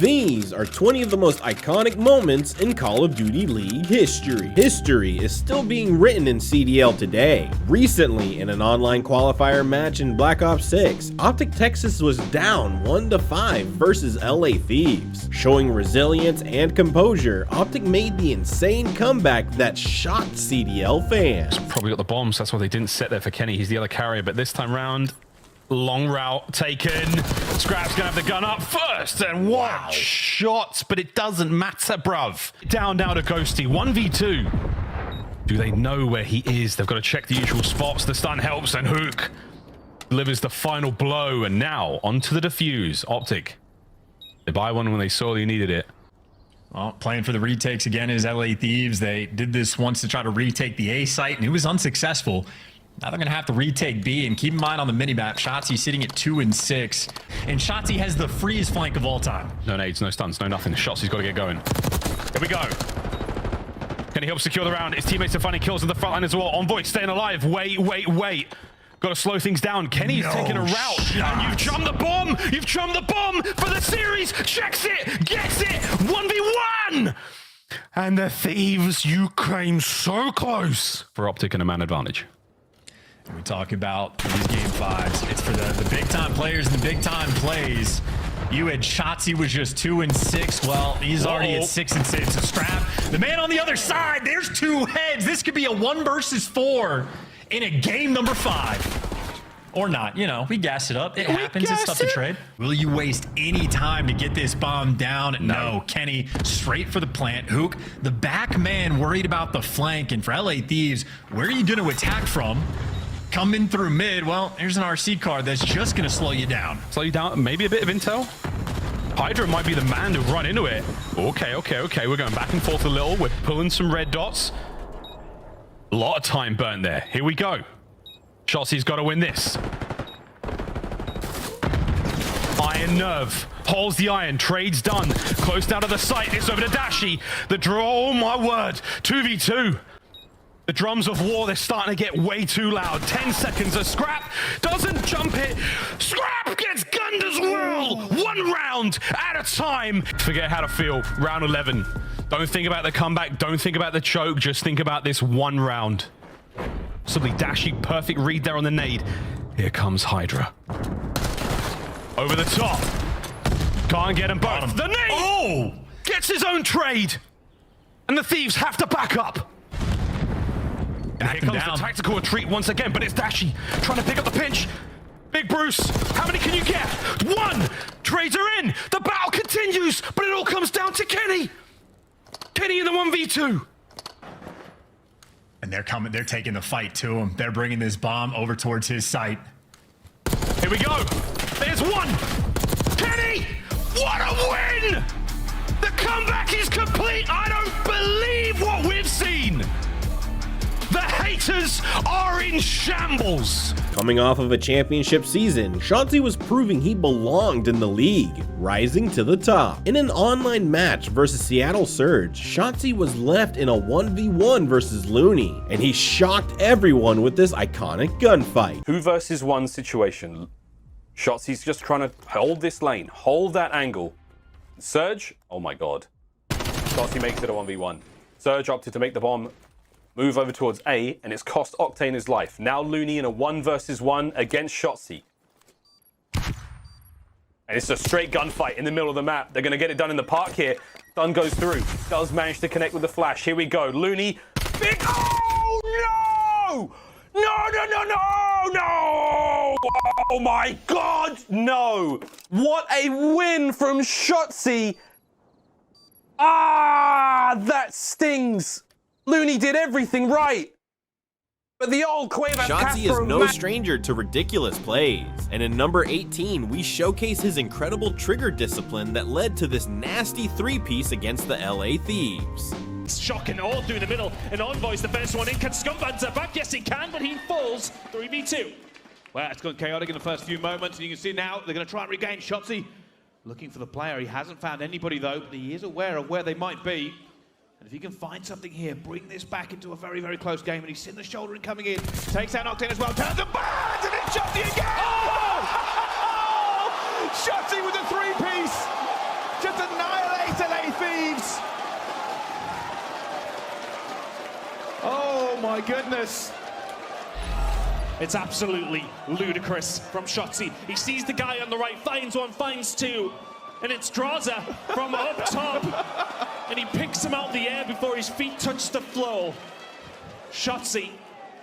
These are 20 of the most iconic moments in Call of Duty League history. History is still being written in CDL today. Recently, in an online qualifier match in Black Ops 6, OpTic Texas was down 1-5 versus LA Thieves. Showing resilience and composure, OpTic made the insane comeback that shocked CDL fans. Probably got the bombs, that's why they didn't sit there for Kenny. He's the other carrier, but this time round, long route taken. Scrap's gonna have the gun up first, and what shots, but it doesn't matter, bruv. Down now to Ghosty, 1v2. Do they know where he is? They've got to check the usual spots. The stun helps, and Hook delivers the final blow, and now onto the defuse. OpTic, they buy one when they saw they needed it. Well, playing for the retakes again is LA Thieves. They did this once to try to retake the A site, and it was unsuccessful. Now they're going to have to retake B, and keep in mind on the minimap, Shotzzy sitting at 2 and 6, and Shotzzy has the freest flank of all time. No nades, no stuns, no nothing. Shotzzy's got to get going. Here we go. Can he help secure the round? His teammates are finding kills in the front line as well. Envoy staying alive. Wait. Got to slow things down. Kenny's taking a route, and you've drummed the bomb. You've drummed the bomb for the series. Checks it, gets it. 1v1. And the Thieves, you came so close. For OpTic and a man advantage. We talk about these game 5s. It's for the big time players and the big time plays. You had Shotzzy was just 2 and 6. Well, he's already at 6 and 6. So Scrap, the man on the other side, there's 2 heads. This could be a 1 versus 4 in a game number 5. Or not, you know, we gas it up. It happens, it's tough to trade. Will you waste any time to get this bomb down? No. Kenny, straight for the plant. Hook, the back man worried about the flank. And for LA Thieves, where are you going to attack from? Coming through mid, well, here's an RC card that's just going to slow you down. Slow you down, maybe a bit of intel. Hydra might be the man to run into it. Okay. We're going back and forth a little. We're pulling some red dots. A lot of time burnt there. Here we go. Shotzy's got to win this. Iron Nerve. Holds the iron. Trade's done. Close down to the site. It's over to Dashy. The draw, oh my word. 2v2. The drums of war, they're starting to get way too loud. 10 seconds, a Scrap doesn't jump it. Scrap gets gunned as well. 1 round at a time. Forget how to feel. Round 11. Don't think about the comeback. Don't think about the choke. Just think about this 1 round. Possibly Dashy, perfect read there on the nade. Here comes Hydra. Over the top. Can't get them both. The nade gets his own trade. And the Thieves have to back up. And here comes the tactical retreat once again, but it's Dashy trying to pick up the pinch. Big Bruce, how many can you get? 1! Trades are in. The battle continues, but it all comes down to Kenny. Kenny in the 1v2. And they're coming, they're taking the fight to him. They're bringing this bomb over towards his site. Here we go. There's 1. Kenny, what a win! The comeback is complete. I don't believe what we've seen. The haters are in shambles. Coming off of a championship season, Shotzzy was proving he belonged in the league, rising to the top. In an online match versus Seattle Surge, Shotzzy was left in a 1v1 versus Loony, and he shocked everyone with this iconic gunfight. 2 versus 1 situation. Shotzy's just trying to hold this lane, hold that angle. Surge, oh my god. Shotzzy makes it a 1v1. Surge opted to make the bomb, move over towards A, and it's cost Octane his life. Now Loony in a 1 versus 1 against Shotzzy. And it's a straight gunfight in the middle of the map. They're going to get it done in the park here. Stun goes through. Does manage to connect with the flash. Here we go. Loony. Big. Oh, no! No! Oh my god, no! What a win from Shotzzy. Ah, that stings. Loony did everything right. But the old Quaver Shotzzy is no stranger to ridiculous plays, and in number 18, we showcase his incredible trigger discipline that led to this nasty 3-piece against the LA Thieves. Shocking all through the middle, and Envoy's the first one in. Can Scumbanzer back? Yes, he can, but he falls 3v2. Well, it's gone chaotic in the first few moments, and you can see now they're going to try and regain. Shotzzy looking for the player. He hasn't found anybody, though, but he is aware of where they might be. And if he can find something here, bring this back into a very, very close game, and he's seen the shoulder and coming in. Takes out Octane as well, turns the birds, and it's Shotzzy again! Oh! Shotzzy with a 3-piece! Just annihilate LA Thieves. Oh my goodness. It's absolutely ludicrous from Shotzzy. He sees the guy on the right, finds one, finds two, and it's Drazah from up top, and he picks him out the air before his feet touch the floor. Shotzzy,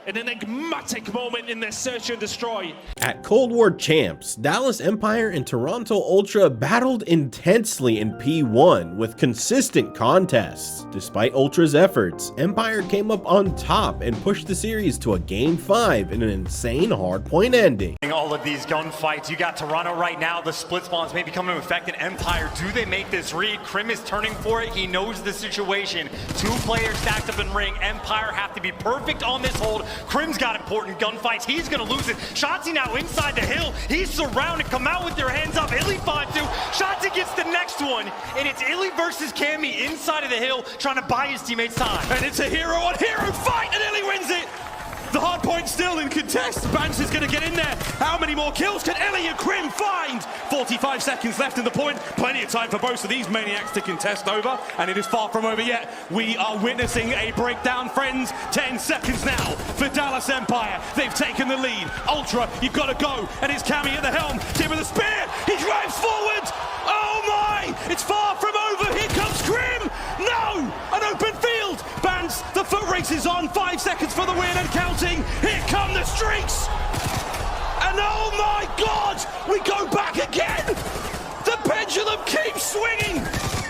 an enigmatic moment in their search and destroy. At Cold War Champs, Dallas Empire and Toronto Ultra battled intensely in P1 with consistent contests. Despite Ultra's efforts, Empire came up on top and pushed the series to a Game 5 in an insane hardpoint ending. All of these gunfights, you got Toronto right now, the split spawns may be coming into effect in Empire. Do they make this read? Krim is turning for it, he knows the situation. 2 players stacked up in ring, Empire have to be perfect on this hold. Krim's got important gunfights, he's gonna lose it. Shotzzy now inside the hill, he's surrounded, come out with your hands up, Illy fought too. Shotzzy gets the next one, and it's Illy versus Cammy inside of the hill, trying to buy his teammates time. And it's a hero-on-hero fight, and Illy wins it! The hard point still in contest. Bance is going to get in there. How many more kills can Illy and Krim find? 45 seconds left in the point. Plenty of time for both of these maniacs to contest over, and it is far from over yet. We are witnessing a breakdown, friends. 10 seconds now for Dallas Empire. They've taken the lead. Ultra, you've got to go, and it's Cammy at the helm. Tim with a spear. He drives forward. Oh my! It's far from over. Here comes Krim. No! An open field. Bance, the foot race is on. 5 seconds for the win and counting. Here come the streaks. And oh my God! We go back again. The pendulum keeps swinging.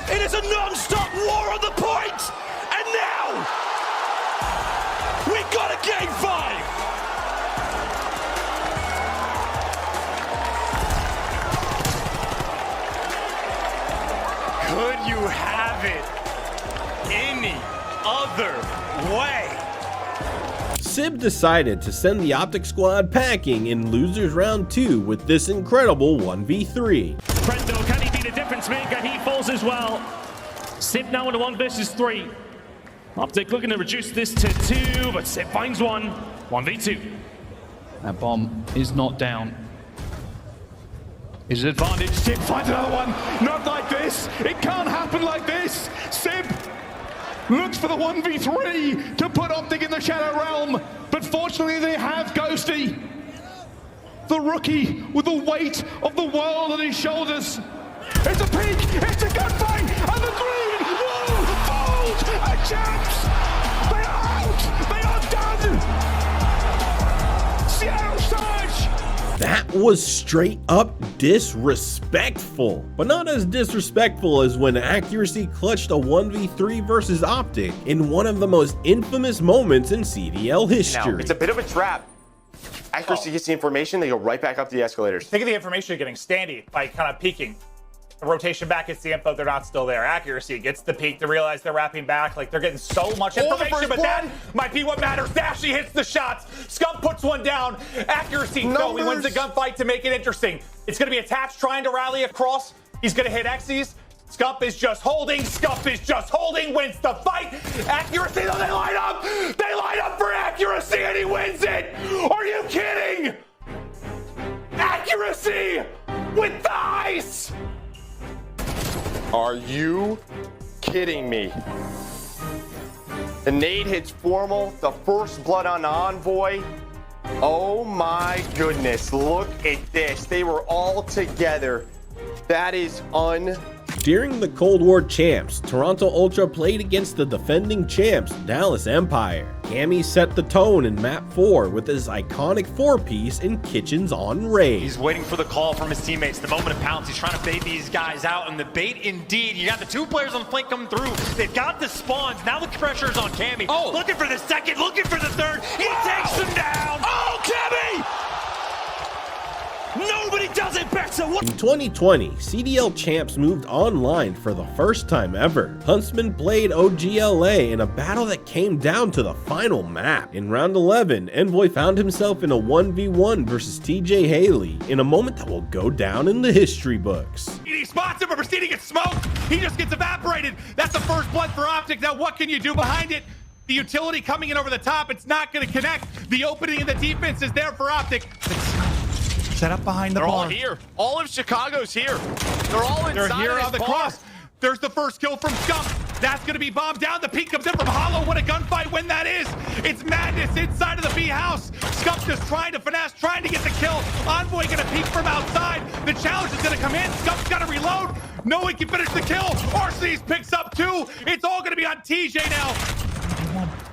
It is a non-stop war on the point. And now we got a Game 5. Could you have it any other way? Simp decided to send the OpTic squad packing in losers round 2 with this incredible 1v3. Brendo, can he be the difference maker? He falls as well. Simp now in a 1 versus 3. OpTic looking to reduce this to 2, but Simp finds one. 1v2. That bomb is not down. His advantage. Simp finds another one. Not like this. It can't happen like this. Simp looks for the 1v3 to put OpTic in the Shadow Realm, but fortunately they have Ghosty, the rookie with the weight of the world on his shoulders. It's a peek, it's a gunfight, and the green, whoa, fold, and champs, they are out, they are done. Seattle Surge. That was straight up disrespectful, but not as disrespectful as when Accuracy clutched a 1v3 versus OpTic in one of the most infamous moments in CDL history. Now, it's a bit of a trap. Accuracy gets the information, they go right back up the escalators. Think of the information you're getting. Standy by kind of peeking. The rotation back gets the info, they're not still there. Accuracy gets the peek to realize they're wrapping back. Like, they're getting so much information, but that might be what matters. Dashy hits the shots. Scump puts one down. Accuracy, no, he wins the gunfight to make it interesting. It's going to be attached, trying to rally across. He's going to hit Xyz. Scump is just holding. Scump is just holding, wins the fight. Accuracy, though, they line up. They line up for Accuracy, and he wins it. Are you kidding? Accuracy with the ice. Are you kidding me? The nade hits formal, the first blood on Envoy. Oh my goodness, look at this. They were all together. That is During the Cold War Champs, Toronto Ultra played against the defending champs, Dallas Empire. Cammy set the tone in map 4 with his iconic 4-piece in Kitchens on Raid. He's waiting for the call from his teammates. The moment of pounce, he's trying to bait these guys out, and the bait indeed. You got the 2 players on the flank coming through. They've got the spawns. Now the pressure's on Cammy. Oh, looking for the second, looking for the third. He takes them down. Oh, Cammy! Nobody does it better. In 2020, CDL Champs moved online for the first time ever. Huntsmen played OGLA in a battle that came down to the final map. In round 11, Envoy found himself in a 1v1 versus TJHaly in a moment that will go down in the history books. He spots him, but Bristini gets smoked. He just gets evaporated. That's the first blood for OpTic. Now what can you do behind it? The utility coming in over the top, it's not going to connect. The opening in the defense is there for OpTic. Set up behind the They're bar. all here. All of Chicago's here. They're all inside. They're here on the bar. cross. There's the first kill from Scump. That's going to be bombed down. The peek comes in from Hollow. What a gunfight when that is. It's madness inside of the B house. Scump just trying to finesse, trying to get the kill. Envoy going to peek from outside. The challenge is going to come in. Scump's got to reload. No one can finish the kill. Arcees picks up 2. It's all going to be on TJ now.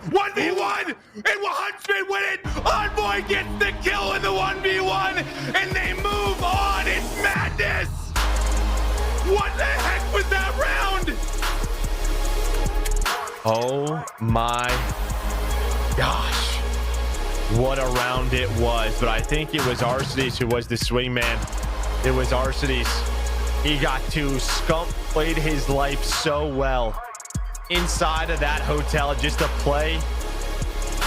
1v1, and Huntsmen win it. Envoy gets the kill in the 1v1, and they move on. It's madness. What the heck was that round? Oh my gosh. What a round it was. But I think it was Arcees who was the swingman. It was Arcees. He got to. Scump played his life so well inside of that hotel, just to play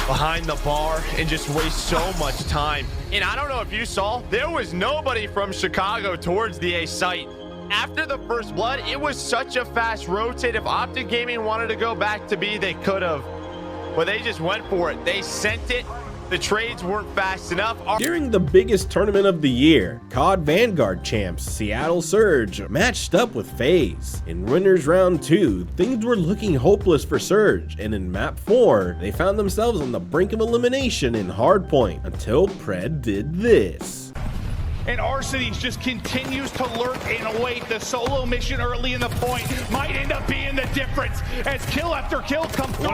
behind the bar and just waste so much time. And I don't know if you saw, there was nobody from Chicago towards the A site. After the first blood, it was such a fast rotate. If OpTic Gaming wanted to go back to B, they could have. But they just went for it. They sent it. The trades weren't fast enough. During the biggest tournament of the year, COD Vanguard champs Seattle Surge matched up with FaZe. In winners round 2, things were looking hopeless for Surge, and in map 4, they found themselves on the brink of elimination in hardpoint until Pred did this. And Arcees just continues to lurk and await. The solo mission early in the point might end up being the difference as kill after kill come through.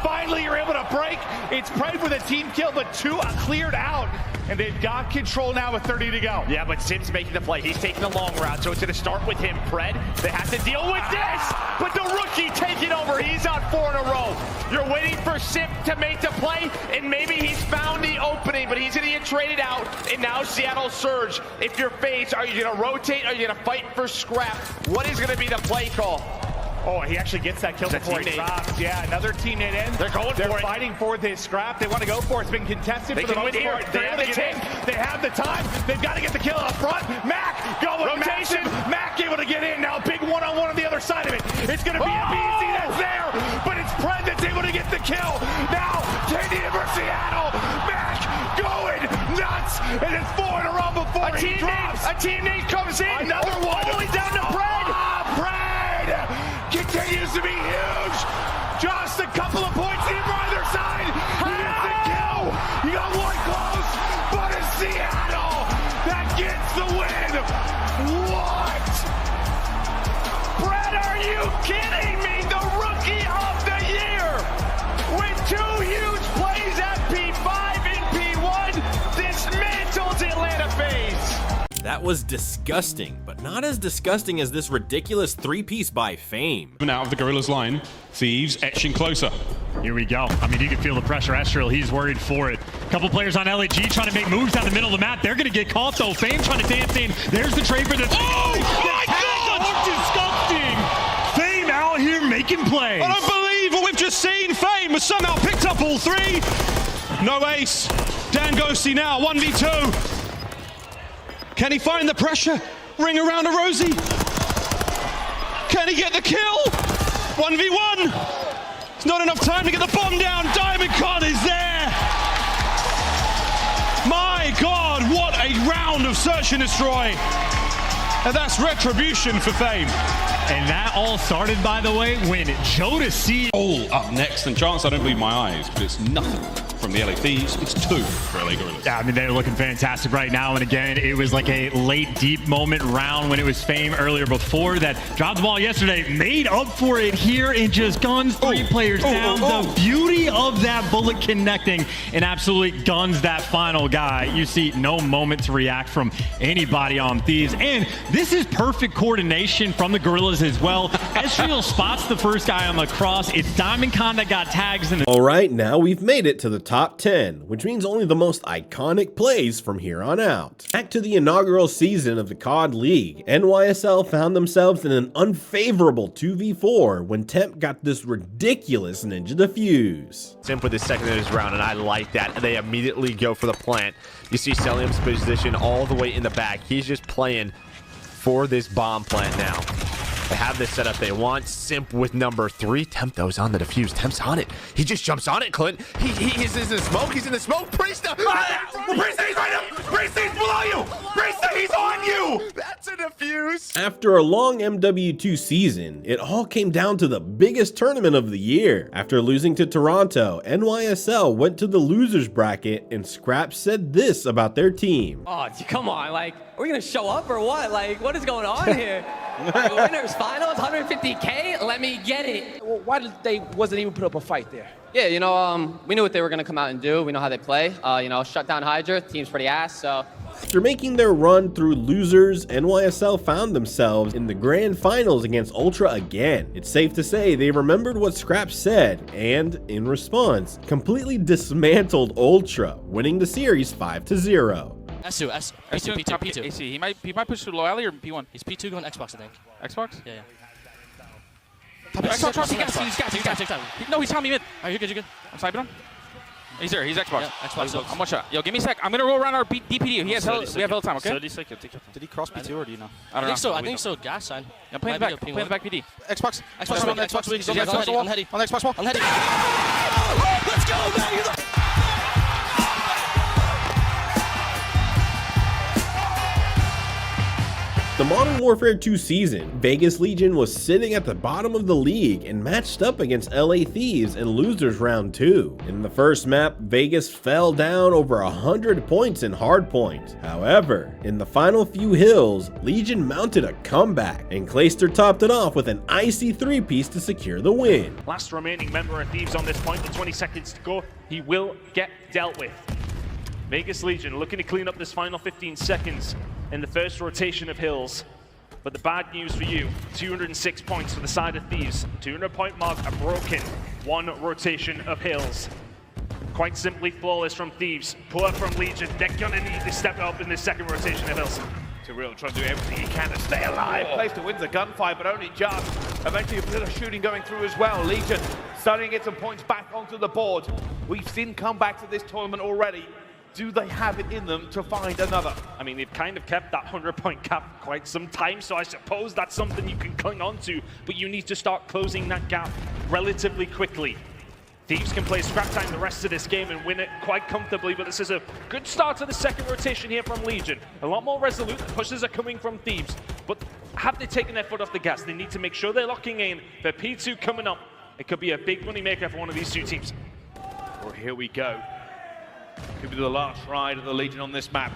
Finally, you're able to break. It's Pred with a team kill, but 2 cleared out. And they've got control now with 30 to go. Yeah, but Simp's making the play. He's taking the long route, so it's going to start with him. Pred, they have to deal with this, but the rookie taking over. He's on 4 in a row. You're waiting for Simp to make the play, and maybe he's found the opening, but he's going to get traded out. And now Seattle Surge. If you're FaZe, are you going to rotate? Are you going to fight for Scrap? What is going to be the play call? Oh, he actually gets that kill before he drops. Yeah, another teammate in. They're going for it. They're fighting for this Scrap. They want to go for it. It's been contested They for the can most win here. part. They They're have able to the get in. They have the time. They've got to get the kill up front. Mac going Rotation. massive. Mac able to get in. Now big one-on-one on the other side of it. It's going to be Abezy that's there, but it's Pred that's able to get the kill. Now, Canadian versus Seattle. Mac going nuts. And it's 4 in a row before he drops. A teammate comes in. Another one. All the way down to Pred. Pred continues to be huge. Just a couple of points in for either side. He gets the kill. You got one close, but it's Seattle that gets the win. What? Pred, are you kidding me? The rookie of the year with 2 huge plays at P5 and P1 dismantles Atlanta FaZe. That was disgusting, but not as disgusting as this ridiculous 3-piece by Fame. Out of the Gorillas line, Thieves etching closer. Here we go. I mean, you can feel the pressure. Astral, he's worried for it. Couple players on LAG trying to make moves down the middle of the map. They're going to get caught, though. Fame trying to dance in. There's the trade for the... Oh, my God! Disgusting! Fame out here making plays. I don't believe what we've just seen. Fame has somehow picked up all 3. No ace. Dan Ghosty now, 1v2. Can he find the pressure? Ring around a Rosie. Can he get the kill? 1v1. It's not enough time to get the bomb down. Diamond Con is there. My God, what a round of search and destroy. And that's retribution for Fame. And that all started, by the way, when Jodeci... All up next, and chance I don't believe my eyes, but it's nothing from the LA Thieves. It's 2 for LA Gorillas. Yeah, I mean, they're looking fantastic right now. And again, it was like a late, deep moment round when it was Fame earlier before that dropped the ball yesterday, made up for it here and just guns 3 players down. The beauty of that bullet connecting and absolutely guns that final guy. You see no moment to react from anybody on Thieves. And this is perfect coordination from the Gorillas as well. Ezreal spots the first guy on the cross. It's Diamond Con that got tags in the... All right, now we've made it to the top 10, which means only the most iconic plays from here on out. Back to the inaugural season of the COD League, NYSL found themselves in an unfavorable 2v4 when Temp got this ridiculous ninja defuse. Simp with his second in his round, and I like that. They immediately go for the plant. You see Celium's position all the way in the back. He's just playing for this bomb plant now. They have this setup. They want Simp with number 3. Temp, though, is on the defuse. Temp's on it. He just jumps on it, Clint. He's in the smoke. He's in the smoke. Priesta! Priesta, he's right up! Priesta, he's below you! Priesta, he's on you! That's a defuse. After a long MW2 season, it all came down to the biggest tournament of the year. After losing to Toronto, NYSL went to the losers bracket, and Scrap said this about their team. Oh, come on, like, are we gonna show up or what? Like, what is going on here? Winners finals, 150K, let me get it. Well, why did they wasn't even put up a fight there? Yeah, you know, we knew what they were gonna come out and do. We know how they play. You know, shut down Hydra, team's pretty ass, so. After making their run through losers, NYSL found themselves in the grand finals against Ultra again. It's safe to say they remembered what Scrap said and, in response, completely dismantled Ultra, winning the series 5-0. S2, P2, P2. AC. He might push to loyalty or P1. He's P2 going Xbox, I think. Xbox? Yeah. Xbox, he's got. No, he's telling me mid. Alright, you're good, you're good. I'm sniping him. He's there, he's Xbox. Yeah, Xbox. I'm one shot. Yo, give me a sec. I'm gonna roll around our DPD. We have hell time, okay? 30 seconds. Did he cross P2 or do you know? I think so. I think so. Gas sign. I'm playing the back. Playing the back PD. Xbox on the Xbox. He's on the Xbox wall. On the Xbox wall. I'm heading. Let's go, man! The Modern Warfare 2 season, Vegas Legion was sitting at the bottom of the league and matched up against LA Thieves in Losers Round 2. In the first map, Vegas fell down over 100 points in hardpoint. However, in the final few hills, Legion mounted a comeback, and Clayster topped it off with an icy 3-piece to secure the win. Last remaining member of Thieves on this point with 20 seconds to go. He will get dealt with. Vegas Legion looking to clean up this final 15 seconds in the first rotation of hills. But the bad news for you, 206 points for the side of Thieves. 200-point mark, a broken 1 rotation of hills. Quite simply flawless from Thieves, poor from Legion. They're gonna need to step up in this second rotation of hills. Real trying to do everything he can to stay alive. Clayster wins the gunfight, but only just. Eventually a bit of shooting going through as well. Legion starting to get some points back onto the board. We've seen comebacks of this tournament already. Do they have it in them to find another? I mean, they've kind of kept that 100-point cap for quite some time, so I suppose that's something you can cling on to, but you need to start closing that gap relatively quickly. Thieves can play scrap time the rest of this game and win it quite comfortably, but this is a good start to the second rotation here from Legion. A lot more resolute, the pushes are coming from Thieves, but have they taken their foot off the gas? They need to make sure they're locking in for P2 coming up. It could be a big money maker for one of these two teams. Well, here we go. Could be the last ride of the Legion on this map.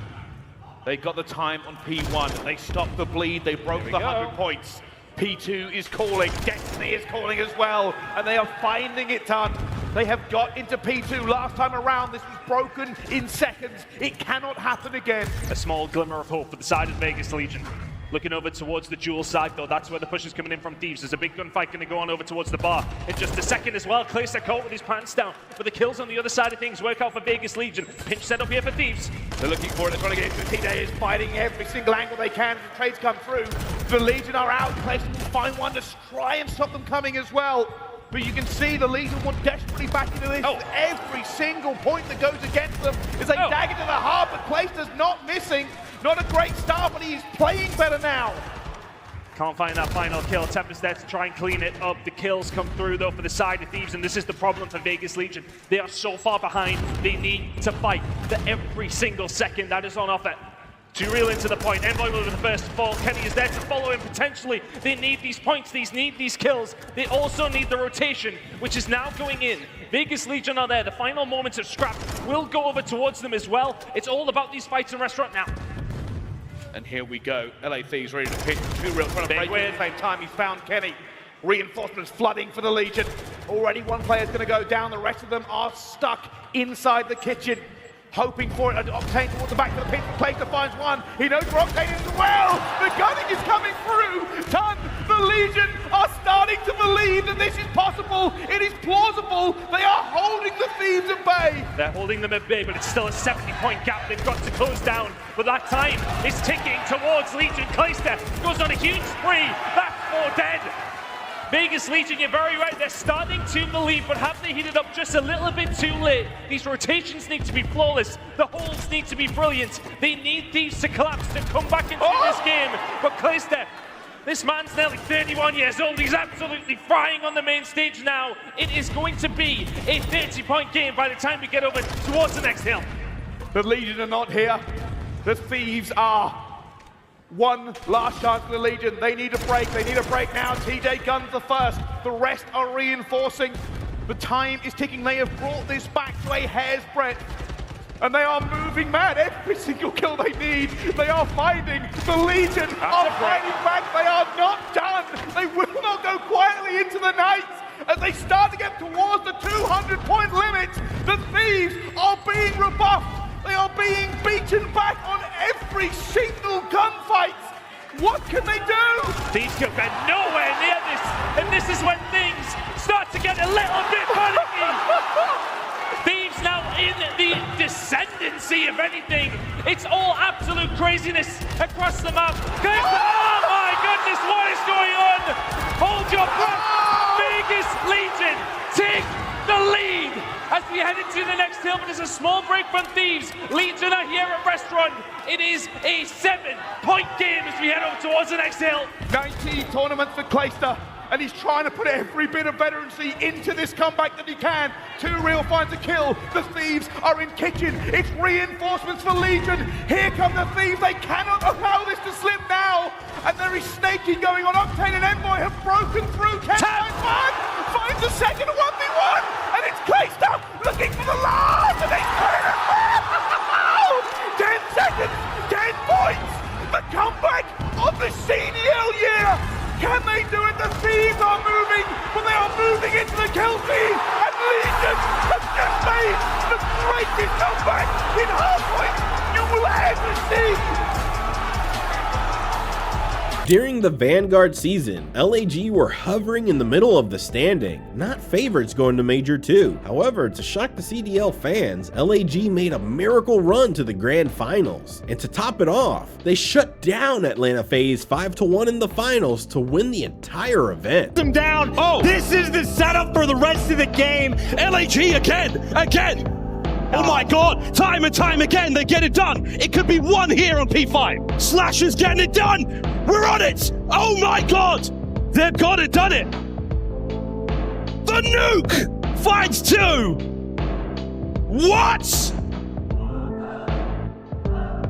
They got the time on P1. They stopped the bleed. They broke the 100 points. P2 is calling. Destiny is calling as well. And they are finding it done. They have got into P2 last time around. This was broken in seconds. It cannot happen again. A small glimmer of hope for the side of Vegas Legion. Looking over towards the dual side, though. That's where the push is coming in from Thieves. There's a big gunfight going to go on over towards the bar in just a second as well. Clayster caught with his pants down. But the kills on the other side of things work out for Vegas Legion. Pinch set up here for Thieves. They're looking for it. They're trying to get into the T-Day is fighting every single angle they can. The trades come through. The Legion are out. Clayster will find one to try and stop them coming as well. But you can see the Legion want desperately back into this. Every single point that goes against them is a dagger to the heart, but Clayster's not missing. Not a great start, but he's playing better now. Can't find that final kill. Temp is there to try and clean it up. The kills come through, though, for the side of Thieves, and this is the problem for Vegas Legion. They are so far behind, they need to fight for every single second that is on offer. To reel into the point, Envoy with the first fall. Kenny is there to follow him potentially. They need these points, they need these kills. They also need the rotation, which is now going in. Vegas Legion are there. The final moments of Scrap will go over towards them as well. It's all about these fights in restaurant now. And here we go. LA Thieves ready to pitch. Two real trying to break at the same time. He found Kenny. Reinforcements flooding for the Legion. Already one player's going to go down. The rest of them are stuck inside the kitchen. Hoping for it. Octane towards the back of the pit. Clayster finds one. He knows where Octane is as well. The gunning is coming through. Done. The Legion are starting to believe that this is possible. It is plausible. They are holding the Thieves at bay. They're holding them at bay, but it's still a 70-point gap they've got to close down. But that time is ticking towards Legion. Clayster goes on a huge spree. That's 4 dead. Vegas Legion, you're very right, they're starting to believe, but have they heated up just a little bit too late? These rotations need to be flawless, the holes need to be brilliant, they need Thieves to collapse to come back into this game, but Clayster This man's nearly 31 years old. He's absolutely frying on the main stage now. It is going to be a 30-point game by the time we get over towards the next hill. The Legion are not here. The Thieves are. One last chance for the Legion. They need a break. They need a break now. TJ Gunn's the first. The rest are reinforcing. The time is ticking. They have brought this back to a hair's breadth. And they are moving mad. Every single kill they need, they are finding. The Legion are fighting back. They are not done. They will not go quietly into the night. As they start to get towards the 200-point limit, the Thieves are being rebuffed. They are being beaten back on every single gunfight. What can they do? Thieves could get nowhere near this. And this is when things start to get a little bit panicky. Thieves now in the descendancy, if anything. It's all absolute craziness across the map. Oh my goodness, what is going on? Hold your breath. Vegas Legion take the lead as we head into the next hill, but there's a small break from Thieves. Legion are here at Restaurant. It is a 7-point game as we head over towards the next hill. 19 tournaments for Clayster, and he's trying to put every bit of veterancy into this comeback that he can. 2 real finds a kill. The Thieves are in kitchen. It's reinforcements for Legion. Here come the Thieves. They cannot allow this to slip now. And there is snaking going on. Octane and Envoy have broken through. Temp finds the second 1v1. And it's Clayster looking for the last. And they put it out. 10 seconds, 10 points. The comeback of the CDL year. Can they do it? The Thieves are moving, but they are moving into the kill feed. And Legion have just made the greatest comeback in hardpoint you will ever see. During the Vanguard season, LAG were hovering in the middle of the standing, not favorites going to Major 2. However, to shock the CDL fans, LAG made a miracle run to the grand finals. And to top it off, they shut down Atlanta FaZe 5-1 in the finals to win the entire event. Them down. Oh, this is the setup for the rest of the game. LAG again. Oh my God, time and time again, they get it done. It could be one here on P5. Slasher's getting it done. We're on it. Oh my God, they've got it, done it. The nuke finds 2. What?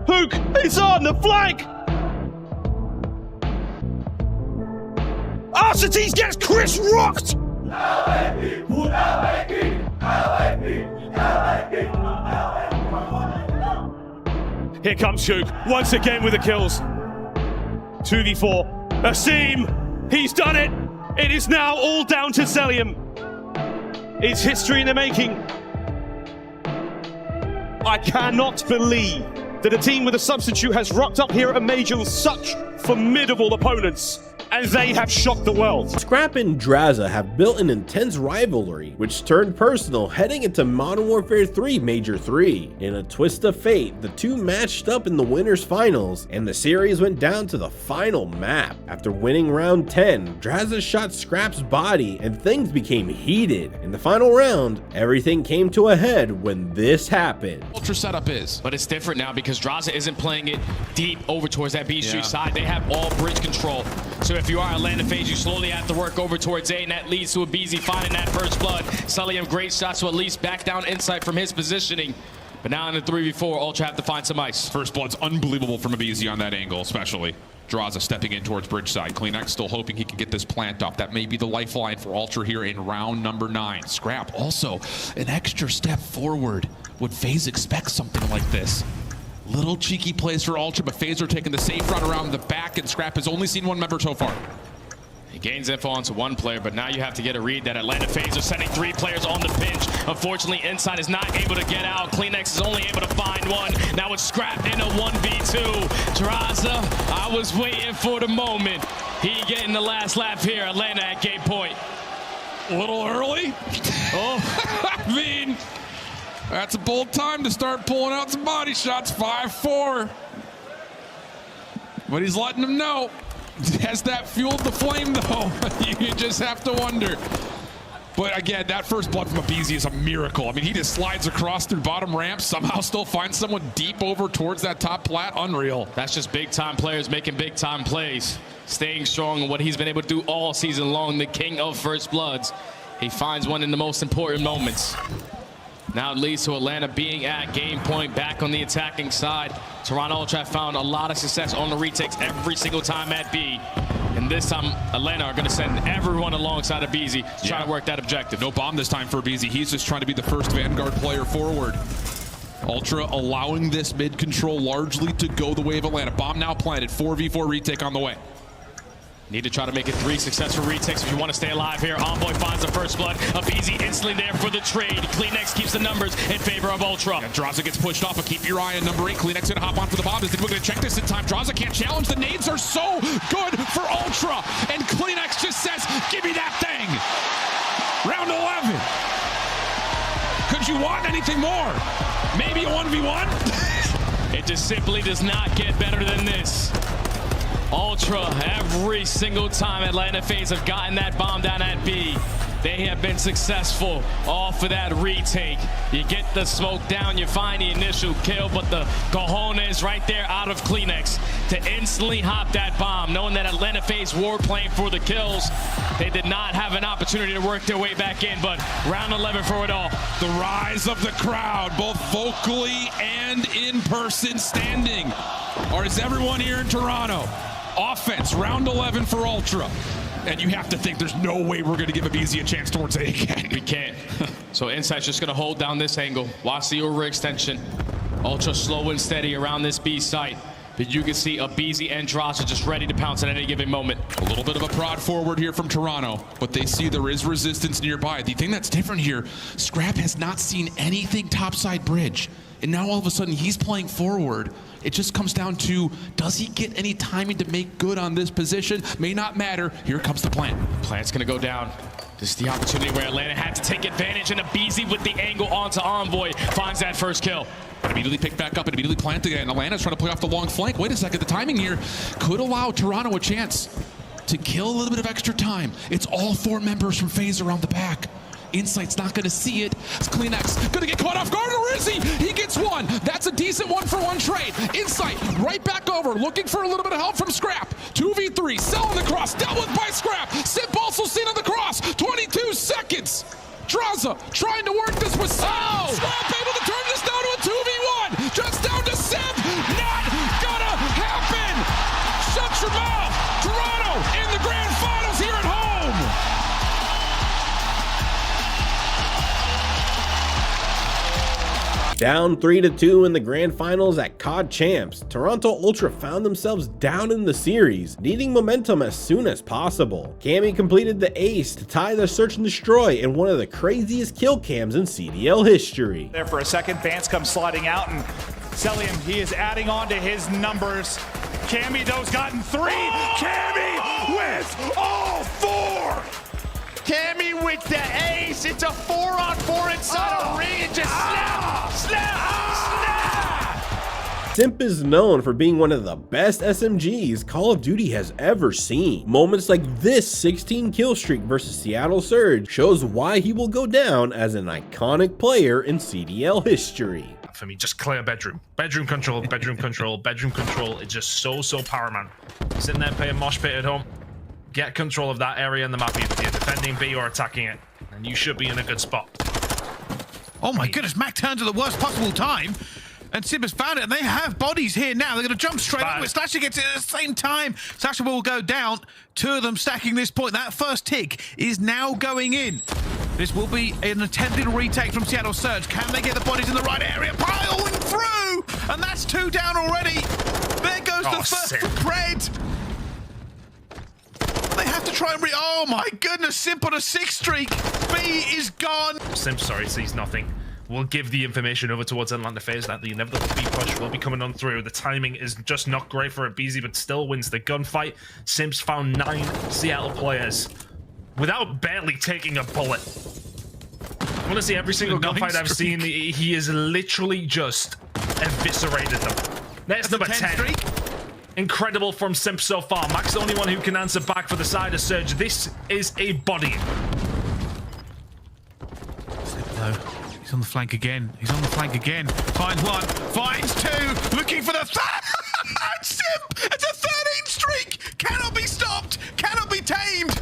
Hook is on the flank. Arcetes gets Chris rocked. Here comes Shook, once again with the kills. 2v4, Asim, he's done it. It is now all down to Zelium. It's history in the making. I cannot believe that a team with a substitute has rocked up here at a major with such formidable opponents. And they have shocked the world. Scrap and Drazah have built an intense rivalry, which turned personal heading into Modern Warfare 3 Major 3. In a twist of fate, the two matched up in the winners finals, and the series went down to the final map. After winning round 10, Drazah shot Scrap's body, and things became heated. In the final round, everything came to a head when this happened. Ultra setup is, but it's different now because Drazah isn't playing it deep over towards that B street side. They have all bridge control. So if you are Atlanta FaZe, you slowly have to work over towards A, and that leads to Abezy finding that first blood. Zelium great shots to at least back down insight from his positioning. But now in the 3v4, Ultra have to find some ice. First blood's unbelievable from Abezy on that angle, especially. Drazah stepping in towards bridge side. CleanX still hoping he can get this plant off. That may be the lifeline for Ultra here in round number 9. Scrap also an extra step forward. Would FaZe expect something like this? Little cheeky plays for Ultra, but FaZe are taking the safe route around the back, and Scrap has only seen one member so far. He gains info onto one player, but now you have to get a read that Atlanta FaZe are sending 3 players on the pinch. Unfortunately, Inside is not able to get out. CleanX is only able to find one. Now it's Scrap in a 1v2. Drazah, I was waiting for the moment. He getting the last lap here. Atlanta at game point. A little early? Oh, I mean, that's a bold time to start pulling out some body shots. 5-4. But he's letting them know. Has that fueled the flame, though? You just have to wonder. But again, that first blood from Abezy is a miracle. I mean, he just slides across through bottom ramp, somehow still finds someone deep over towards that top plat. Unreal. That's just big-time players making big-time plays. staying strong in what he's been able to do all season long, the king of first bloods. He finds one in the most important moments. Now it leads to Atlanta being at game point, back on the attacking side. Toronto Ultra found a lot of success on the retakes every single time at B. And this time, Atlanta are going to send everyone alongside Abezy to try to work that objective. No bomb this time for Abezy. He's just trying to be the first Vanguard player forward. Ultra allowing this mid control largely to go the way of Atlanta. Bomb now planted. 4v4 retake on the way. Need to try to make it 3 successful retakes if you want to stay alive here. Envoy finds the first blood. Abezy instantly there for the trade. CleanX keeps the numbers in favor of Ultra. Yeah, Drazah gets pushed off, but keep your eye on number 8. CleanX gonna hop on for the bomb. Is we're gonna check this in time. Drazah can't challenge. The nades are so good for Ultra. And CleanX just says, give me that thing. Round 11. Could you want anything more? Maybe a 1v1? It just simply does not get better than this. Ultra, every single time Atlanta FaZe have gotten that bomb down at B, they have been successful off of that retake. You get the smoke down, you find the initial kill, but the cojones right there out of CleanX to instantly hop that bomb, knowing that Atlanta FaZe were playing for the kills. They did not have an opportunity to work their way back in, but round 11 for it all. The rise of the crowd, both vocally and in person standing. Or is everyone here in Toronto? Offense, round 11 for Ultra. And you have to think there's no way we're going to give Abezy a chance towards A again. We can't. So Insight's just going to hold down this angle. Watch the overextension. Ultra slow and steady around this B site. But you can see Abezy and Drazah just ready to pounce at any given moment. A little bit of a prod forward here from Toronto, but they see there is resistance nearby. The thing that's different here, Scrap has not seen anything topside bridge. And now all of a sudden he's playing forward. It just comes down to, does he get any timing to make good on this position? May not matter. Here comes the plant. Plant's gonna go down. This is the opportunity where Atlanta had to take advantage, and Abezy with the angle onto Envoy finds that first kill. Immediately pick back up and immediately plant again. Atlanta's trying to play off the long flank. Wait a second, the timing here could allow Toronto a chance to kill a little bit of extra time. It's all 4 members from FaZe around the back. Insight's not going to see it. It's CleanX going to get caught off guard, or is he? He gets one. That's a decent 1-for-1 trade. Insight right back over, looking for a little bit of help from Scrap. 2v3, selling the cross, dealt with by Scrap. Simp also seen on the cross. 22 seconds. Drazah trying to work this with Simp. Oh! Scrap able to turn this down to a 2v1. Just down to Simp. Not gonna happen. Shut your mouth. Toronto in the grand finals here at home. Down 3-2 in the grand finals at COD Champs, Toronto Ultra found themselves down in the series, needing momentum as soon as possible. Cammy completed the ace to tie the search and destroy in one of the craziest kill cams in CDL history. There for a second, Vance comes sliding out, and Celium, he is adding on to his numbers. Cammy, those gotten 3. Oh! Cammy with all 4. Cammy with the ace. It's a 4-on-4 inside a ring, and just snap. Simp is known for being one of the best SMGs Call of Duty has ever seen. Moments like this 16 kill streak versus Seattle Surge shows why he will go down as an iconic player in CDL history. For me, just clear bedroom. Bedroom control, bedroom control, bedroom control. It's just so paramount. Sitting there playing mosh pit at home. Get control of that area in the map, either you're defending B or attacking it, and you should be in a good spot. Oh my goodness, Mac turned at the worst possible time, and Simp has found it, and they have bodies here now. They're going to jump straight up. Slasher gets it at the same time. Slasher will go down. 2 of them stacking this point. That first tick is now going in. This will be an attempted retake from Seattle Surge. Can they get the bodies in the right area? Piling through! And that's 2 down already. There goes the first for Pred. They have to try and oh my goodness, Simp on a 6 streak. B is gone. Simp, sorry, sees nothing. We'll give the information over towards Atlanta FaZe that the inevitable B push will be coming on through. The timing is just not great for Abezy, but still wins the gunfight. Simp's found 9 Seattle players without barely taking a bullet. I want to see every single gunfight I've seen. He has literally just eviscerated them. That's number 10. Streak. Incredible from Simp so far. Mac's the only one who can answer back for the side of Surge. This is a body. Simp though, he's on the flank again. He's on the flank again. Finds 1, finds 2, looking for the third. Simp! It's a 13 streak! Cannot be stopped. Cannot be tamed.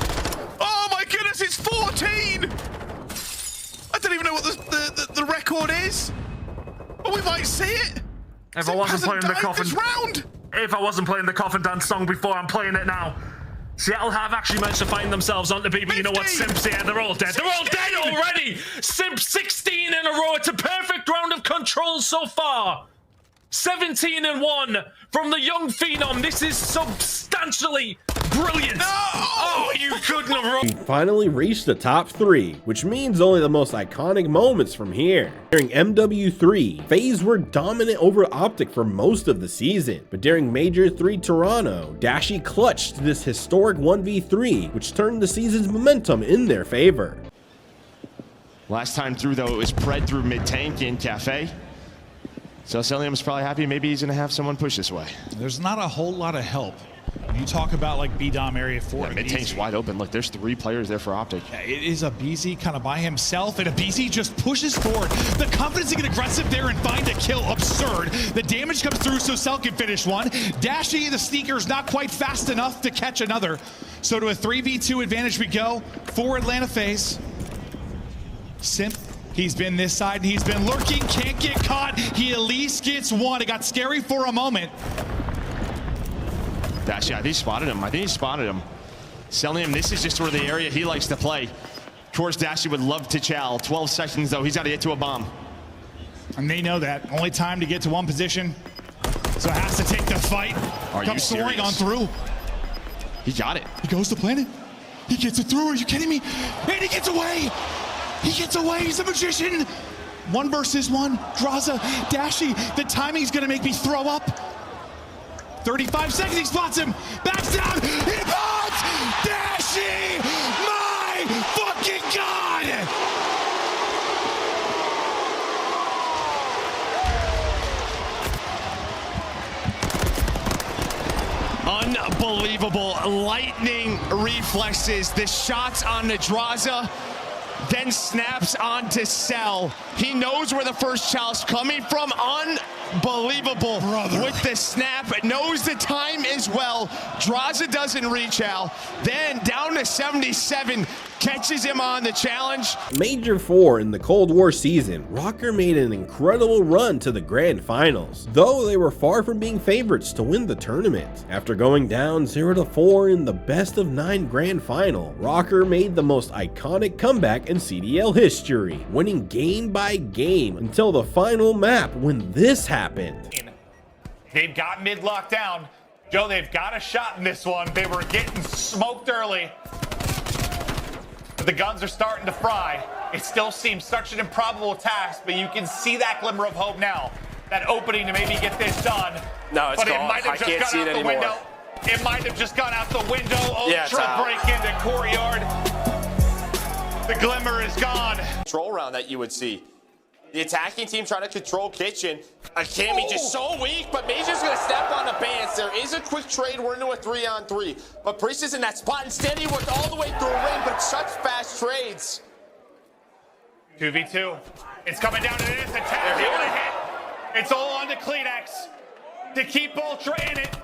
Oh my goodness, it's 14. I don't even know what the record is. But we might see it. If I wasn't playing the coffin, round. If I wasn't playing the coffin dance song before, I'm playing it now. Seattle have actually managed to find themselves onto B, but you know what? Simp's here. They're all dead. 16. They're all dead already. Simp 16 in a row. It's a perfect round of control so far. 17-1 from the young phenom. This is substantially brilliant. No! Oh, you couldn't have run. We finally reached the top 3, which means only the most iconic moments from here. During MW3, FaZe were dominant over OpTic for most of the season, but during Major 3 Toronto, Dashy clutched this historic 1v3, which turned the season's momentum in their favor. Last time through, though, it was Pred through mid-tank in Cafe. So Celium's probably happy. Maybe he's going to have someone push this way. There's not a whole lot of help. When you talk about like B-Dom area 4. Yeah, mid-tank's wide open. Look, there's 3 players there for OpTic. Yeah, it is Abezy kind of by himself, and Abezy just pushes forward. The confidence to get aggressive there and find a kill, absurd. The damage comes through so Cell can finish one. Dashy, the sneaker's not quite fast enough to catch another. So to a 3v2 advantage we go for Atlanta FaZe. Simp. He's been this side, and he's been lurking, can't get caught. He at least gets one. It got scary for a moment. Dashy, I think he spotted him. Celium, this is just sort of the area he likes to play. Of course, Dashy would love to chow. 12 seconds, though. He's got to get to a bomb. And they know that. Only time to get to one position. So has to take the fight. Comes soaring on through. He got it. He goes to planet. He gets it through. Are you kidding me? And he gets away. He gets away, he's a magician! 1 versus 1, Drazah, Dashy, the timing's gonna make me throw up. 35 seconds, he spots him, backs down, he bombs! Dashy! My fucking God! Unbelievable, lightning reflexes, the shots on the Drazah, then snaps onto Cell. He knows where the first child's coming from. Unbelievable. With the snap, knows the time as well. Drazah doesn't reach out. Then down to 77, catches him on the challenge. Major 4 in the Cold War season, Rokkr made an incredible run to the grand finals, though they were far from being favorites to win the tournament. After going down 0-4 in the best of 9 grand final, Rokkr made the most iconic comeback in CDL history, winning game by game until the final map when this happened. They've got mid locked down. Joe, they've got a shot in this one. They were getting smoked early. But the guns are starting to fry. It still seems such an improbable task, but you can see that glimmer of hope now. That opening to maybe get this done. No, it's but gone. It might have just gone out the window. It might have just gone out the window. Ultra break into courtyard. The glimmer is gone. Control round that you would see. The attacking team trying to control Kitchen. Cammy just so weak, but Major's gonna step on the bans. There is a quick trade. We're into a 3-on-3. But Priest is in that spot. Instead, he worked all the way through a ring, but such fast trades. 2v2. It's coming down to this attack. They want to hit. It's all on to Kleenex to keep Ultra in it.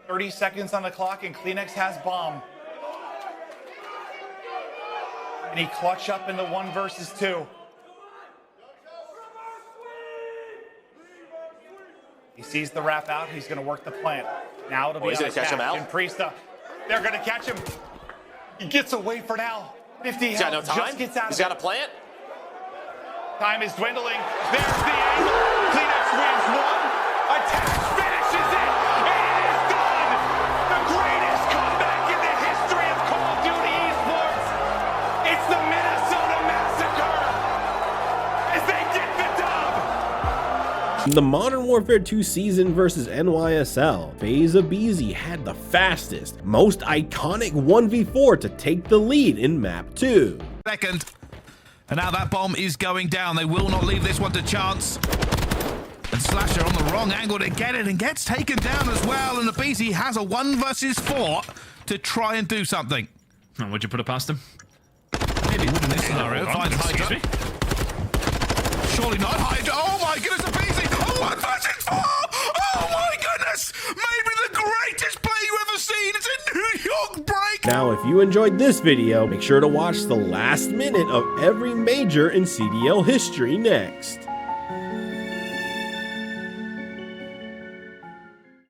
30 seconds on the clock, and Kleenex has bomb. And he clutch up in the 1 versus 2. He sees the wrap out. He's going to work the plant. Now it'll be he's on going to catch him out. And Priesta. They're going to catch him. He gets away for now. 50 He's got no time. Just gets out He's of got a plant. Time is dwindling. There's the angle. Kleenex wins 1. Attack finishes it. It is done. The greatest comeback in the history of Call of Duty esports. It's the Minnesota Massacre as they get the dub. In the Modern Warfare 2 season versus NYSL, FaZe Abezy had the fastest, most iconic 1v4 to take the lead in map 2. Second. And now that bomb is going down. They will not leave this one to chance. And Slasher on the wrong angle to get it and gets taken down as well. And Abezy has a 1 versus 4 to try and do something. And would you put it past him? Maybe would in this scenario. Finds Hydra. Surely not Hydra. Oh my goodness, Abezy. Oh, 1 versus 4. Oh my goodness. Maybe the greatest play you've ever seen Now, if you enjoyed this video, make sure to watch the last minute of every major in CDL history next.